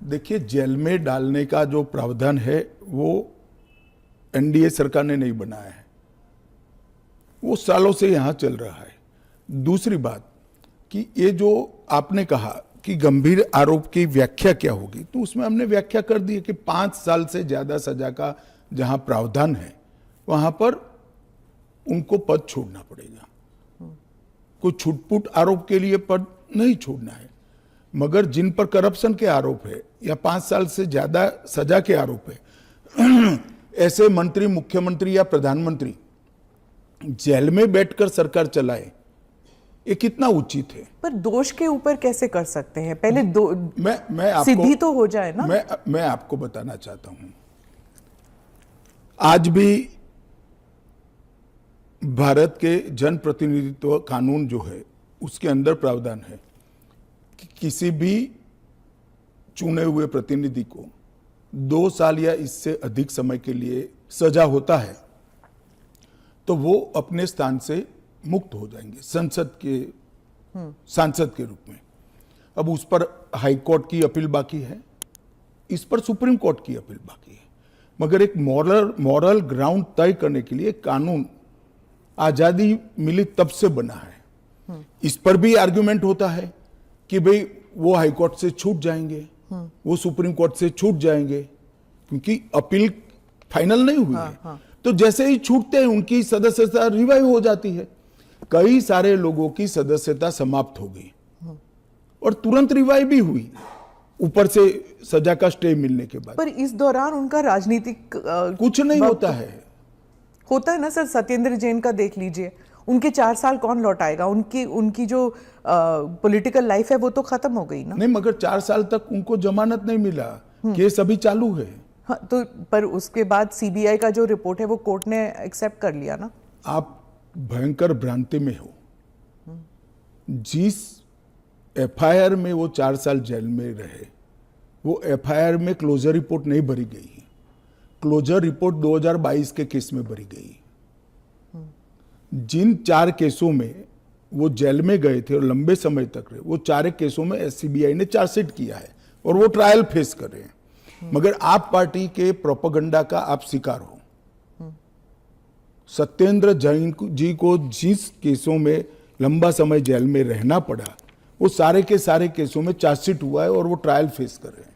देखिए, जेल में डालने का जो प्रावधान है वो एनडीए सरकार ने नहीं बनाया है, वो सालों से यहां चल रहा है। दूसरी बात कि ये जो आपने कहा कि गंभीर आरोप की व्याख्या क्या होगी, तो उसमें हमने व्याख्या कर दी है कि 5 साल से ज्यादा सजा का जहां प्रावधान है वहां पर उनको पद छोड़ना पड़ेगा। कोई छुटपुट आरोप के लिए पद नहीं छोड़ना है, मगर जिन पर करप्शन के आरोप है या 5 साल से ज्यादा सजा के आरोप है, ऐसे मंत्री, मुख्यमंत्री या प्रधानमंत्री जेल में बैठकर सरकार चलाए, ये कितना उचित है। पर दोष के ऊपर कैसे कर सकते हैं? पहले मैं आपको सिद्धि तो हो जाए ना। मैं आपको बताना चाहता हूं, आज भी भारत के जन प्रतिनिधित्व कानून जो है उसके अंदर प्रावधान है कि किसी भी चुने हुए प्रतिनिधि को 2 साल या इससे अधिक समय के लिए सजा होता है तो वो अपने स्थान से मुक्त हो जाएंगे सांसद के रूप में। अब उस पर हाई कोर्ट की अपील बाकी है, इस पर सुप्रीम कोर्ट की अपील बाकी है, मगर एक मॉरल ग्राउंड तय करने के लिए कानून आजादी मिली तब से बना है। इस पर भी आर्गुमेंट होता है कि भाई वो हाई कोर्ट से छूट जाएंगे, वो सुप्रीम कोर्ट से छूट जाएंगे, क्योंकि अपील फाइनल नहीं हुई है। तो जैसे ही छूटते हैं उनकी सदस्यता रिवाइव हो जाती है। कई सारे लोगों की सदस्यता समाप्त हो गई और तुरंत रिवाइव भी हुई, ऊपर से सजा का स्टे मिलने के बाद। पर इस दौरान उनका राजनीतिक कुछ नहीं होता है ना सर। सत्येंद्र जैन का देख लीजिए, उनके 4 साल कौन लौटाएगा? उनकी जो पॉलिटिकल लाइफ है वो तो खत्म हो गई ना। नहीं, मगर 4 साल तक उनको जमानत नहीं मिला, केस अभी चालू है। हाँ, तो पर उसके बाद सीबीआई का जो रिपोर्ट है वो कोर्ट ने एक्सेप्ट कर लिया ना। आप भयंकर भ्रांति में हो। जिस एफआईआर में वो 4 साल जेल में रहे, वो एफआईआर में क्लोजर रिपोर्ट नहीं भरी गई। क्लोजर रिपोर्ट 2022 के केस में भरी गई। जिन 4 केसों में वो जेल में गए थे और लंबे समय तक रहे, वो 4 केसों में सीबीआई ने चार्जशीट किया है और वो ट्रायल फेस कर रहे हैं। मगर आप पार्टी के प्रोपेगेंडा का आप शिकार हो। सत्येंद्र जैन जी को जिस केसों में लंबा समय जेल में रहना पड़ा, वो सारे के सारे केसों में चार्जशीट हुआ है और वो ट्रायल फेस कर रहे हैं।